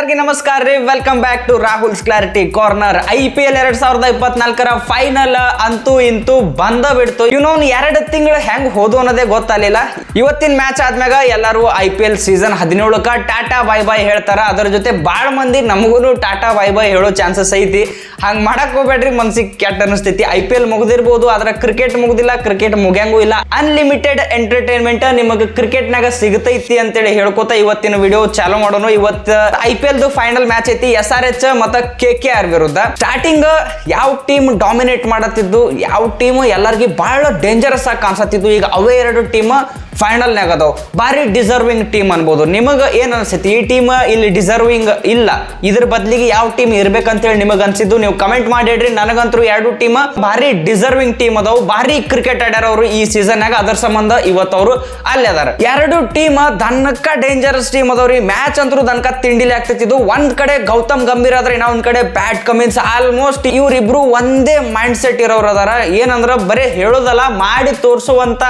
ಎಲ್ಲರಿಗೂ ನಮಸ್ಕಾರ ರೀ. Welcome back to Rahul's clarity corner. IPL 2024 final ಅಂತೂ ಇಂತೂ ಬಂದ ಬಿಡ್ತು. ಇವನೊಂದು 2 ತಿಂಗಳು ಹೆಂಗ್ ಹೋದು ಅನ್ನೋದೇ ಗೊತ್ತಾಗಲಿಲ್ಲ. ಇವತ್ತಿನ ಮ್ಯಾಚ್ ಆದ್ಮ್ಯಾಗ ಎಲ್ಲರೂ IPL ಸೀಸನ್ 17ಕ ಟಾಟಾ ಬೈ ಬೈ ಹೇಳ್ತಾರ. ಅದರ ಜೊತೆ ಬಾಳ ಮಂದಿ ನಮಗೂ ಟಾಟಾ ಬೈ ಬೈ ಹೇಳೋ ಚಾನ್ಸಸ್ ಐತಿ. ಹಂಗ್ ಮಾಡಕ್ ಹೋಗ್ಬೇಡ್ರಿ, ಮನ್ಸಿಗೆ ಕೆಟ್ಟ ಅನಿಸ್ತೈತಿ. IPL ಮುಗ್ದಿರ್ಬೋದು, ಆದ್ರೆ ಕ್ರಿಕೆಟ್ ಮುಗ್ದಿಲ್ಲ, ಕ್ರಿಕೆಟ್ ಮುಗ್ಯಂಗೂ ಇಲ್ಲ. ಅನ್ಲಿಮಿಟೆಡ್ ಎಂಟರ್ಟೈನ್ಮೆಂಟ್ ನಿಮಗೆ ಕ್ರಿಕೆಟ್ನಾಗ ಸಿಗತೈತಿ ಅಂತೇಳಿ ಹೇಳ್ಕೊತ ಇವತ್ತಿನ ವಿಡಿಯೋ ಚಾಲೂ ಮಾಡೋಣ. ಇವತ್ತು IPL ಫೈನಲ್ ಮ್ಯಾಚ್ ಐತಿ SRH ಮತ್ತು KKR ವಿರುದ್ಧ. ಸ್ಟಾರ್ಟಿಂಗ್ ಯಾವ ಟೀಮ್ ಡಾಮಿನೇಟ್ ಮಾಡತ್ತಿದ್ದು, ಯಾವ ಟೀಮ್ ಎಲ್ಲರಿಗೂ ಬಹಳ ಡೇಂಜರಸ್ ಆಗಿ ಕಾಣಿಸತ್ತಿದ್ದು, ಈಗ ಅವೇ 2 ಟೀಮ್ ಫೈನಲ್ ನಾಗ ಅದಾವ. ಭಾರಿ ಡಿಸರ್ವಿಂಗ್ ಟೀಮ್ ಅನ್ಬೋದು. ನಿಮಗೆ ಏನ್ ಅನ್ಸೈತಿ? ಈ ಟೀಮ್ ಇಲ್ಲಿ ಡಿಸರ್ವಿಂಗ್ ಇಲ್ಲ, ಇದ್ರ ಬದಲಿಗೆ ಯಾವ ಟೀಮ್ ಇರ್ಬೇಕಂತೇಳಿ ನಿಮಗೆ ಅನ್ಸಿದ್ದು ನೀವು ಕಮೆಂಟ್ ಮಾಡಿಡ್ರಿ. ನನಗಂತೂ 2 ಟೀಮ್ ಭಾರಿ ಡಿಸರ್ವಿಂಗ್ ಟೀಮ್ ಅದಾವ. ಭಾರಿ ಕ್ರಿಕೆಟ್ ಆಡ್ಯಾರ ಅವರು ಈ ಸೀಸನ್ ನಾಗ. ಅದರ ಸಂಬಂಧ ಇವತ್ತು ಅವರು ಅಲ್ಲಿ ಅದಾರ. 2 ಟೀಮ್ ದನಕ್ಕ ಡೇಂಜರಸ್ ಟೀಮ್ ಅದಾವ್ರಿ. ಮ್ಯಾಚ್ ಅಂತೂ ದನಕ ತಿಂಡಿಲಿ ಆಗ್ತಿದ್ದು. ಒಂದ್ ಕಡೆ ಗೌತಮ್ ಗಂಭೀರ್ ಆದ್ರೆ ಇನ್ನೊಂದ್ ಕಡೆ ಪ್ಯಾಟ್ ಕಮಿನ್ಸ್. ಆಲ್ಮೋಸ್ಟ್ ಇವ್ರಿಬ್ರು ಒಂದೇ ಮೈಂಡ್ ಸೆಟ್ ಇರೋರು ಅದಾರ. ಏನಂದ್ರ ಬರೀ ಹೇಳೋದಲ್ಲ, ಮಾಡಿ ತೋರಿಸುವಂತ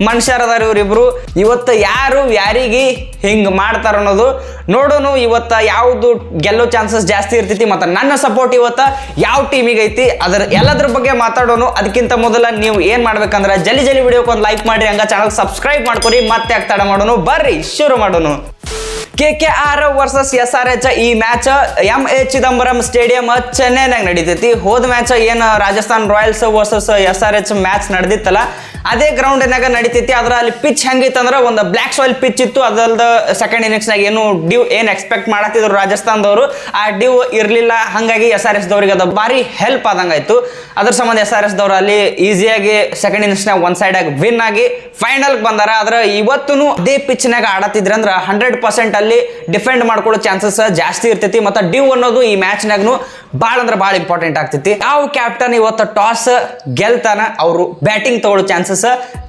ಮನುಷ್ಯರ ಅದಾರ ಇವ್ರಿಬ್ರು. ಇವತ್ತು ಯಾರು ಯಾರಿಗೆ ಹಿಂಗ್ ಮಾಡ್ತಾರ ಅನ್ನೋದು ನೋಡೋಣ. ಇವತ್ತ ಯಾವ್ದು ಗೆಲ್ಲೋ ಚಾನ್ಸಸ್ ಜಾಸ್ತಿ ಇರ್ತೈತಿ, ಮತ್ತೆ ನನ್ನ ಸಪೋರ್ಟ್ ಇವತ್ತ ಯಾವ ಟೀಮಿಗೆ ಐತಿ ಅದರ ಎಲ್ಲದ್ರ ಬಗ್ಗೆ ಮಾತಾಡೋಣ. ಅದಕ್ಕಿಂತ ಮೊದಲ ನೀವು ಏನ್ ಮಾಡ್ಬೇಕಂದ್ರೆ ಜಲ್ದಿ ವಿಡಿಯೋಕ್ಕೆ ಒಂದು ಲೈಕ್ ಮಾಡಿ, ಹಂಗ ಚಾನಲ್ ಸಬ್ಸ್ಕ್ರೈಬ್ ಮಾಡ್ಕೊರಿ. ಮತ್ತೆ ಯಾಕೆ ತಡ ಮಾಡೋಣ, ಬರ್ರಿ ಶುರು ಮಾಡೋಣ. KKR ವರ್ಸಸ್ SRH ಈ ಮ್ಯಾಚ್ MA ಚಿದಂಬರಂ ಸ್ಟೇಡಿಯಂ ಚೆನ್ನೈನಾಗ ನಡೀತೈತಿ. ಹೋದ ಮ್ಯಾಚ್ ಏನು Rajasthan Royals versus SRH match ನಡೆದಿತ್ತಲ್ಲ, ಅದೇ ಗ್ರೌಂಡ್ನಾಗ ನಡೀತೈತಿ. ಆದ್ರೆ ಅಲ್ಲಿ ಪಿಚ್ ಹೆಂಗಿತ್ತಂದ್ರೆ ಒಂದು ಬ್ಲ್ಯಾಕ್ ಸಾಯಿಲ್ ಪಿಚ್ ಇತ್ತು. ಅದಲ್ದ ಸೆಕೆಂಡ್ ಇನ್ನಿಂಗ್ಸ್ನಾಗ ಏನು ಡ್ಯೂ ಏನು ಎಕ್ಸ್ಪೆಕ್ಟ್ ಮಾಡತ್ತಿದ್ರು ರಾಜಸ್ಥಾನದವರು, ಆ ಡ್ಯೂ ಇರಲಿಲ್ಲ. ಹಾಗಾಗಿ SRH ದವ್ರಿಗೆ ಅದು ಭಾರಿ ಹೆಲ್ಪ್ ಆದಂಗಾಯ್ತು. ಅದ್ರ ಸಂಬಂಧ SRH ದವ್ರು ಅಲ್ಲಿ ಈಸಿಯಾಗಿ ಸೆಕೆಂಡ್ ಇನ್ನಿಂಗ್ಸ್ನಾಗ ಒಂದ್ ಸೈಡ್ ಆಗಿ ವಿನ್ ಆಗಿ ಫೈನಲ್ಗೆ ಬಂದಾರ. ಆದ್ರೆ ಇವತ್ತು ಅದೇ ಪಿಚ್ನಾಗ ಆಡತ್ತಿದ್ರೆ ಅಂದ್ರೆ 100% ಅಲ್ಲಿ ಡಿಫೆಂಡ್ ಮಾಡ್ಕೊಳ್ಳೋ ಚಾನ್ಸಸ್ ಜಾಸ್ತಿ ಇರ್ತೈತಿ. ಮತ್ತೆ ಡ್ಯೂ ಅನ್ನೋದು ಈ ಮ್ಯಾಚ್ನಾಗೂ ಭಾಳ ಅಂದ್ರೆ ಭಾಳ ಇಂಪಾರ್ಟೆಂಟ್ ಆಗ್ತೈತಿ. ಯಾವ ಕ್ಯಾಪ್ಟನ್ ಇವತ್ತು ಟಾಸ್ ಗೆಲ್ತಾನ ಅವರು ಬ್ಯಾಟಿಂಗ್ ತಗೊಳ್ಳೋ ಚಾನ್ಸಸ್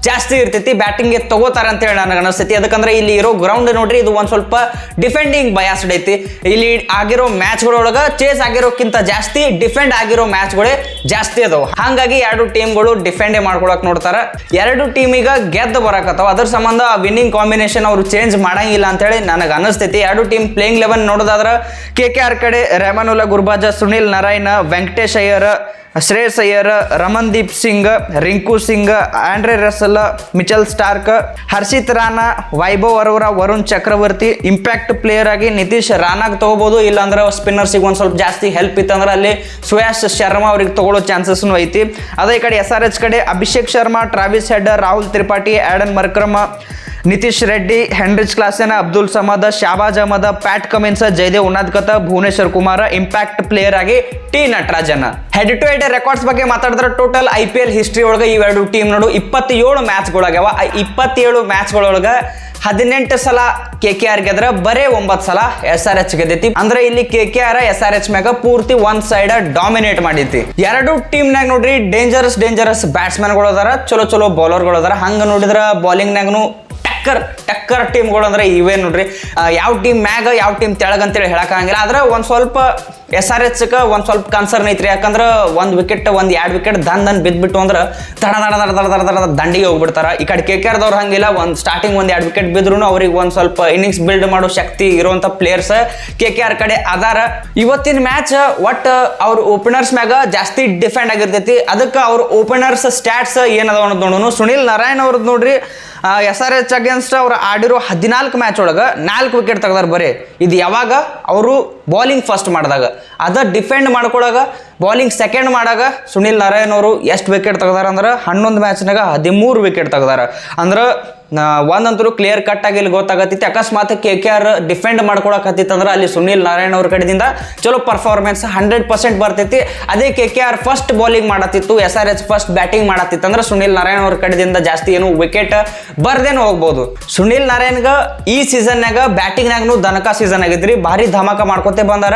ಜಾಸ್ತಿ ಇರ್ತೈತಿ. ಬ್ಯಾಟಿಂಗ್ ತಗೋತಾರ ಅಂತ ಹೇಳಿ ನನಗೆ ಅನಿಸ್ತೈತಿ. ಯಾಕಂದ್ರೆ ಇಲ್ಲಿ ಇರೋ ಗ್ರೌಂಡ್ ನೋಡ್ರಿ, ಇದು ಒಂದ್ ಸ್ವಲ್ಪ ಡಿಫೆಂಡಿಂಗ್ ಬಯಾಸ್ಡ್ ಐತಿ. ಇಲ್ಲಿ ಆಗಿರೋ ಮ್ಯಾಚ್ಗಳೊಳಗ ಚೇಸ್ ಆಗಿರೋಕ್ಕಿಂತ ಜಾಸ್ತಿ ಡಿಫೆಂಡ್ ಆಗಿರೋ ಮ್ಯಾಚ್ಗಳೇ ಜಾಸ್ತಿ ಅದಾವ. ಹಾಗಾಗಿ 2 ಟೀಮ್ಗಳು ಡಿಫೆಂಡೇ ಮಾಡ್ಕೊಳಕ್ ನೋಡ್ತಾರ. 2 ಟೀಮಿಗ ಗೆದ್ದು ಬರಕತ್ತಾವ. ಅದ್ರ ಸಂಬಂಧ ವಿನ್ನಿಂಗ್ ಕಾಂಬಿನೇಷನ್ ಅವರು ಚೇಂಜ್ ಮಾಡಂಗಿಲ್ಲ ಅಂತ ಹೇಳಿ ನನಗೆ ಅನಿಸ್ತೈತಿ. 2 ಟೀಮ್ ಪ್ಲೇಯಿಂಗ್ 11 ನೋಡೋದಾದ್ರ KKR ಕಡೆ Rahmanullah Gurbaz, Sunil Narayan, Venkatesh Iyer, Shreyas Iyer, Ramandeep Singh, Rinku Singh, Andre Russell, Mitchell Starc, Harshit Rana, Vaibhav Arora, Varun Chakravarthy. Impact player ಆಗಿ ನಿತೀಶ್ ರಾಣಾಗ್ ತಗೋಬಹುದು. ಇಲ್ಲಾಂದ್ರೆ ಸ್ಪಿನ್ನರ್ಸಿಗೆ ಒಂದ್ ಸ್ವಲ್ಪ ಜಾಸ್ತಿ ಹೆಲ್ಪ್ ಇತ್ತಂದ್ರೆ ಅಲ್ಲಿ ಸುಯಾಶ್ ಶರ್ಮಾ ಅವ್ರಿಗೆ ತಗೊಳ್ಳೋ ಚಾನ್ಸಸ್ನು ಐತಿ. ಅದೇ ಕಡೆ SRH ಕಡೆ Abhishek Sharma, Travis Head, Rahul Tripathi, Aiden Markram, Nitish Reddy, Heinrich Klaasen, Abdul Samad, Shahbaz Ahmed, Pat Cummins, Jaydev Unadkat, Bhuvneshwar Kumar. Impact player ಆಗಿ T Natarajan. Head to head records ಬಗ್ಗೆ ಮಾತಾಡಿದ್ರೆ ಟೋಟಲ್ IPL ಹಿಸ್ಟ್ರಿ ಒಳಗೆ ಈ 2 ಟೀಮ್ ನೋಡು 27 ಮ್ಯಾಚ್ಗಳಾಗ್ಯಾವ. 27 ಮ್ಯಾಚ್ಗಳೊಳಗ 18 ಸಲ KKR ಗೆದ್ರೆ ಬರೇ 9 ಸಲ SRH ಗೆದ್ದೈತಿ. ಅಂದ್ರೆ ಇಲ್ಲಿ KKR SRH ಮ್ಯಾಗ ಪೂರ್ತಿ ಒಂದ್ ಸೈಡ್ ಡಾಮಿನೇಟ್ ಮಾಡೈತಿ. 2 ಟೀಮ್ನಾಗ ನೋಡ್ರಿ ಡೇಂಜರಸ್ ಬ್ಯಾಟ್ಸ್ಮನ್ಗಳು ಅದಾರ, ಚಲೋ ಬೌಲರ್ಗಳು ಅದಾರ. ಹಂಗ ನೋಡಿದ್ರ ಬೌಲಿಂಗ್ನಾಗನು ಟಕ್ಕರ್ ಟೀಮ್ಗಳು ಅಂದ್ರೆ ಇವೇ ನೋಡ್ರಿ. ಯಾವ ಟೀಮ್ ಮ್ಯಾಗ ಯಾವ ಟೀಮ್ ತೆಳಗಂತೇಳಿ ಹೇಳಕ್ಕಾಗಂಗಿಲ್ಲ. ಆದ್ರೆ ಒಂದ್ ಸ್ವಲ್ಪ SRH ಒಂದ್ ಸ್ವಲ್ಪ ಕನ್ಸರ್ನ್ ಐತ್ರಿ. ಯಾಕಂದ್ರೆ 1 ವಿಕೆಟ್ 2 ವಿಕೆಟ್ ದನ್ ಬಿದ್ಬಿಟ್ಟು ಅಂದ್ರೆ ದಡ ದಂಡಿಗೆ ಹೋಗ್ಬಿಡ್ತಾರ. ಈ ಕಡೆ KKR ದವ್ರು ಹಂಗಿಲ್ಲ. ಸ್ಟಾರ್ಟಿಂಗ್ 1-2 ವಿಕೆಟ್ ಬಿದ್ರು ಅವ್ರಿಗೆ ಒಂದ್ ಸ್ವಲ್ಪ ಇನ್ನಿಂಗ್ಸ್ ಬಿಲ್ಡ್ ಮಾಡೋ ಶಕ್ತಿ ಇರುವಂತ ಪ್ಲೇಯರ್ಸ್ KKR ಕಡೆ ಅದಾರ. ಇವತ್ತಿನ ಮ್ಯಾಚ್ ಒಟ್ ಅವ್ರ ಓಪನರ್ಸ್ ಮ್ಯಾಗ ಜಾಸ್ತಿ ಡಿಫೆಂಡ್ ಆಗಿರ್ತೈತಿ. ಅದಕ್ಕೆ ಅವ್ರ ಓಪನರ್ಸ್ ಸ್ಟ್ಯಾಟ್ಸ್ ಏನದಾವ ಅನ್ನೋದು ನೋಡೋಣ. ಸುನಿಲ್ ನಾರಾಯಣ್ ಅವ್ರದ್ದು ನೋಡ್ರಿ, SRH ಅಗೇನ್ಸ್ಟ್ ಅವ್ರು ಆಡಿರೋ 14 ಮ್ಯಾಚ್ ಒಳಗ 4 ವಿಕೆಟ್ ತೆಗ್ದಾರ ಬರೀ. ಇದು ಯಾವಾಗ ಅವರು ಬೌಲಿಂಗ್ ಫಸ್ಟ್ ಮಾಡಿದಾಗ. ಅದ ಡಿಫೆಂಡ್ ಮಾಡ್ಕೊಳಾಗ ಬೌಲಿಂಗ್ ಸೆಕೆಂಡ್ ಮಾಡಾಗ ಸುನಿಲ್ ನಾರಾಯಣ್ ಅವರು ಎಷ್ಟು ವಿಕೆಟ್ ತೆಗ್ದಾರ ಅಂದ್ರೆ 11 ಮ್ಯಾಚ್ನಾಗ 13 ವಿಕೆಟ್ ತೆಗ್ದಾರ. ಅಂದ್ರೆ ಒಂದಂತರೂ ಕ್ಲಿಯರ್ ಕಟ್ ಆಗಿ ಇಲ್ಲಿ ಗೊತ್ತಾಗತ್ತಿತ್ತು. ಅಕಸ್ಮಾತ್ KKR ಡಿಫೆಂಡ್ ಮಾಡ್ಕೊಳಕತ್ತಿತ್ತಂದ್ರೆ ಅಲ್ಲಿ ಸುನಿಲ್ ನಾರಾಯಣ್ ಅವ್ರ ಕಡೆಯಿಂದ ಚಲೋ ಪರ್ಫಾರ್ಮೆನ್ಸ್ 100% ಬರ್ತೈತಿ. ಅದೇ KKR ಫಸ್ಟ್ ಬೌಲಿಂಗ್ ಮಾಡತ್ತಿತ್ತು, SRH ಫಸ್ಟ್ ಬ್ಯಾಟಿಂಗ್ ಮಾಡತ್ತಿತ್ತು ಅಂದ್ರೆ ಸುನಿಲ್ ನಾರಾಯಣ್ ಅವ್ರ ಕಡೆಯಿಂದ ಜಾಸ್ತಿ ಏನು ವಿಕೆಟ್ ಬರ್ದೇನು ಹೋಗ್ಬೋದು. ಸುನಿಲ್ ನಾರಾಯಣ್ಗ ಈ ಸೀಸನ್ನಾಗ ಬ್ಯಾಟಿಂಗ್ನಾಗೂ ದನಕ ಸೀಸನ್ ಆಗಿದ್ರಿ. ಭಾರಿ ಧಮಾಕ ಮಾಡ್ಕೊತೆ ಬಂದಾರ.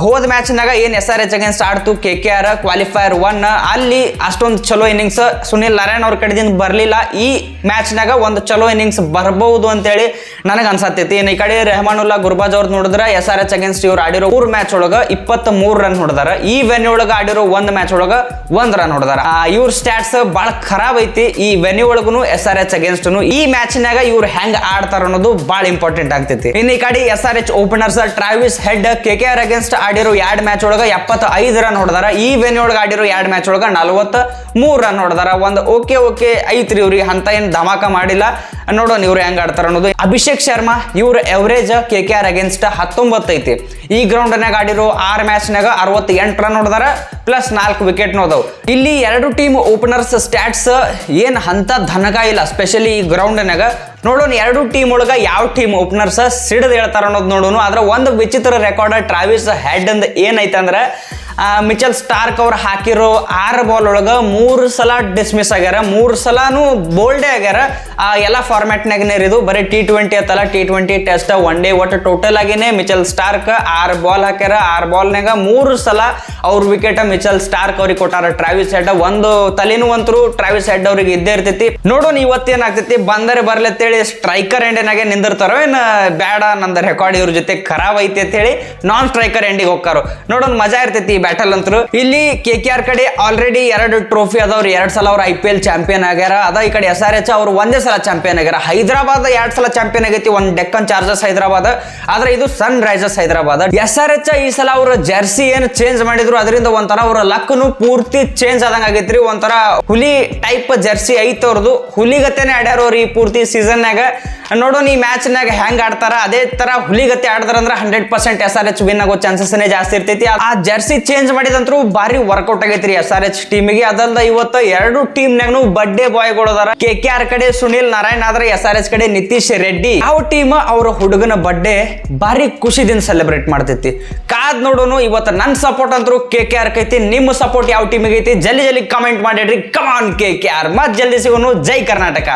ಹೋದ ಮ್ಯಾಚ್ನಾಗ ಏನ್ SRH ಅಗೇನ್ಸ್ಟ್ ಆಡ್ತು KKR ಕ್ವಾಲಿಫೈಯರ್ 1 ಅಲ್ಲಿ ಅಷ್ಟೊಂದು ಚಲೋ ಇನ್ನಿಂಗ್ಸ್ ಸುನಿಲ್ ನಾರಾಯಣ್ ಅವ್ರ ಕಡೆದಿಂದ ಬರ್ಲಿಲ್ಲ. ಈ ಮ್ಯಾಚ್ನಾಗ ಒಂದು ಚಲೋ ಇನ್ನಿಂಗ್ಸ್ ಬರ್ಬಹುದು ಅಂತೇಳಿ ನನಗೆ ಅನ್ಸತ್ತೈತಿ. ಇನ್ನು ಈ ಕಡೆ ರೆಹಮಾನುಲ್ಲಾ ಗುರ್ಬಾಜ್ ಅವ್ರದ್ದು ನೋಡಿದ್ರೆ SRH ಅಗೇನ್ಸ್ಟ್ ಇವ್ರು ಆಡಿರೋ 3 ಮ್ಯಾಚ್ ಒಳಗ 23 ರನ್ ಹೊಡೆದಾರ. ಈ ವೆನ್ಯೂ ಒಳಗ ಆಡಿರೋ 1 ಮ್ಯಾಚ್ ಒಳಗ 1 ರನ್ ಹೊಡೆದಾರ. ಇವ್ರ ಸ್ಟ್ಯಾಟ್ಸ್ ಬಹಳ ಖರಾಬ್ ಐತಿ. ಈ ವೆನ್ಯೂ ಒಳಗೂ SRH ಅಗೇನ್ಸ್ಟ್ ಈ ಮ್ಯಾಚ್ನಾಗ ಇವ್ರು ಹೆಂಗ್ ಆಡ್ತಾರ ಅನ್ನೋದು ಬಹಳ ಇಂಪಾರ್ಟೆಂಟ್ ಆಗ್ತೈತಿ. ಇನ್ನು ಈ ಕಡೆ SRH openers Travis Head KKR against ಆಡಿರೋ 2 ಮ್ಯಾಚ್ ಒಳಗ 75 ರನ್ ಹೊಡೆದಾರ. ಈ ವೆನ್ಯೂ ಒಳಗ ಆಡಿರೋ 2 ಮ್ಯಾಚ್ ಒಳಗ 43 ರನ್ ಹೊಡೆದಾರ. ಒಂದು ಓಕೆ ಐತ್ರಿ ಇವ್ರಿಗೆ, ಅಂತ ಏನ್ ಧಮಾಕ ಮಾಡಿಲ್ಲ. ನೋಡೋಣ ಇವ್ರು ಹೆಂಗ್ ಆಡ್ತಾರ ಅನ್ನೋದು. ಅಭಿಷೇಕ್ ಶರ್ಮಾ ಇವ್ರ ಎವರೇಜ್ KKR ಅಗೇನ್ಸ್ಟ್ 19 ಐತಿ. ಈ ಗ್ರೌಂಡ್ನಾಗ ಆಡಿರೋ 6 ಮ್ಯಾಚ್ನಾಗ 68 ರನ್ ಹೊಡೆದಾರ ಪ್ಲಸ್ 4 ವಿಕೆಟ್ ನೋದವು. ಇಲ್ಲಿ 2 ಟೀಮ್ ಓಪನರ್ಸ್ ಸ್ಟ್ಯಾಟ್ಸ್ ಏನ್ ಅಂತ ಧನಕ ಇಲ್ಲ, ಸ್ಪೆಷಲಿ ಈ ಗ್ರೌಂಡ್ನಾಗ. ನೋಡೋಣ 2 ಟೀಮ್ ಒಳಗ ಯಾವ ಟೀಮ್ ಓಪನರ್ಸ್ ಸಿಡಿದು ಹೇಳ್ತಾರ ಅನ್ನೋದು ನೋಡೋಣ. ಆದ್ರೆ ಒಂದು ವಿಚಿತ್ರ ರೆಕಾರ್ಡ್ ಟ್ರಾವಿಸ್ ಹೆಡ್ ಅಂದ್ ಏನೈತೆ ಅಂದ್ರೆ ಮಿಚೆಲ್ ಸ್ಟಾರ್ಕ್ ಅವ್ರು ಹಾಕಿರೋ 6 ಬಾಲ್ ಒಳಗ 3 ಸಲ ಡಿಸ್ಮಿಸ್ ಆಗ್ಯಾರ, 3 ಸಲಾನು ಬೋಲ್ಡೇ ಆಗ್ಯಾರ. ಎಲ್ಲ ಫಾರ್ಮ್ಯಾಟ್ನಾಗನೇ ಇದು, ಬರೀ T20 ಅತ್ತಲ್ಲ, T20 test one day ಒಟ್ಟು ಟೋಟಲ್ ಆಗಿನೇ ಮಿಚೆಲ್ ಸ್ಟಾರ್ಕ್ 6 ಬಾಲ್ ಹಾಕ್ಯಾರ. 6 ಬಾಲ್ನಾಗ 3 ಸಲ ಅವ್ರ ವಿಕೆಟ್ ಮಿಚೆಲ್ ಸ್ಟಾರ್ಕ್ ಅವ್ರಿಗೆ ಕೊಟ್ಟಾರ. ಟ್ರಾವಿಸ್ ಹೆಡ್ ಒಂದು ತಲೆನೂ ಅಂತರೂ ಟ್ರಾವಿಸ್ ಹೆಡ್ ಅವ್ರಿಗೆ ಇದ್ದೇ ಇರ್ತೈತಿ. ನೋಡೋಣ ಇವತ್ತೇನಾಗ್ತೈತಿ. ಬಂದರೆ ಬರ್ಲತ್ತೇಳಿ ಸ್ಟ್ರೈಕರ್ ಎಂಡಿನಾಗೆ ನಿಂದಿರ್ತಾರೋ ಏನು ಬೇಡ, ನಂದು ರೆಕಾರ್ಡ್ ಇವ್ರ ಜೊತೆ ಖರಾಬ್ ಐತಿ ಅಂತ ಹೇಳಿ ನಾನ್ ಸ್ಟ್ರೈಕರ್ ಎಂಡಿಗೆ ಹೋಗ್ತಾರೋ. ನೋಡೋಣ ಮಜಾ ಇರ್ತೈತಿ ಬ್ಯಾಟಲ್ ಅಂತರು. ಇಲ್ಲಿ KKR ಕಡೆ ಆಲ್ರೆಡಿ 2 ಟ್ರೋಫಿ ಅದಾವ್ರು. 2 ಸಲ ಅವ್ರು IPL ಚಾಂಪಿಯನ್ ಆಗ್ಯಾರ. ಅದ ಈ ಕಡೆ SRH ಅವ್ರು 1 ಸಲ ಚಾಂಪಿಯನ್ ಆಗ್ಯಾರ. ಹೈದರಾಬಾದ್ 2 ಸಲ ಚಾಂಪಿಯನ್ ಆಗೈತಿ, ಒಂದು ಡೆಕ್ಕನ್ ಚಾರ್ಜರ್ಸ್ ಹೈದರಾಬಾದ್, ಆದ್ರೆ ಇದು ಸನ್ ರೈಸರ್ಸ್ ಹೈದರಾಬಾದ್. SRH ಈ ಸಲ ಅವ್ರ ಜರ್ಸಿ ಏನು ಚೇಂಜ್ ಮಾಡಿದ್ರು, ಅದರಿಂದ ಒಂಥರ ಅವ್ರ ಲಕ್ನು ಪೂರ್ತಿ ಚೇಂಜ್ ಆದಂಗ ಆಗೈತ್ರಿ. ಒಂಥರ ಹುಲಿ ಟೈಪ್ ಜರ್ಸಿ ಐತ್ ಅವ್ರದ್ದು. ಹುಲಿಗತೆನೆ ಆಡ್ಯಾರ ಅವ್ರು ಈ ಪೂರ್ತಿ ಸೀಸನ್ನಾಗ. ನೋಡೋಣ ಈ ಮ್ಯಾಚ್ನಾಗ ಹೆಂಗ್ ಆಡ್ತಾರ. ಅದೇ ತರ ಹುಲಿಗತೆ ಆಡ್ತಾರ ಅಂದ್ರೆ 100% SRH ವಿನ್ ಆಗೋ ಚಾನ್ಸಸ್ ಜಾಸ್ತಿ ಇರ್ತೈತಿ. ಆ ಜರ್ಸಿ ಚೇಂಜ್ ಮಾಡಿದಂತರೂ ಭಾರಿ ವರ್ಕೌಟ್ ಆಗೈತ್ರಿ SRH ಟೀಮಿಗೆ. ಅದಲ್ದ ಇವತ್ತು 2 ಟೀಮ್ನಾಗೂ ಬರ್ಡೇ ಬಾಯ್ಗಳು ಅದಾರ. KKR ಕಡೆ ಸುನಿಲ್ ನಾರಾಯಣ್ ಆದ್ರೆ SRH ಕಡೆ ನಿತೀಶ್ ರೆಡ್ಡಿ. ಯಾವ ಟೀಮ್ ಅವ್ರ ಹುಡುಗನ ಬರ್ಡೇ ಭಾರಿ ಖುಷಿದಿಂದ ಸೆಲೆಬ್ರೇಟ್ ಮಾಡ್ತೈತಿ. ಕಾದ್ ನೋಡೋಣ. ಇವತ್ತು ನನ್ನ ಸಪೋರ್ಟ್ ಅಂತರೂ KKR ಐತಿ. ನಿಮ್ಮ ಸಪೋರ್ಟ್ ಯಾವ ಟೀಮಿಗೆ ಐತಿ ಜಲ್ದಿ ಕಮೆಂಟ್ ಮಾಡಿಡ್ರಿ. ಕಮಾನ್ KKR. ಮತ್ ಜಲ್ದಿ ಸಿಗೋನು. ಜೈ ಕರ್ನಾಟಕ.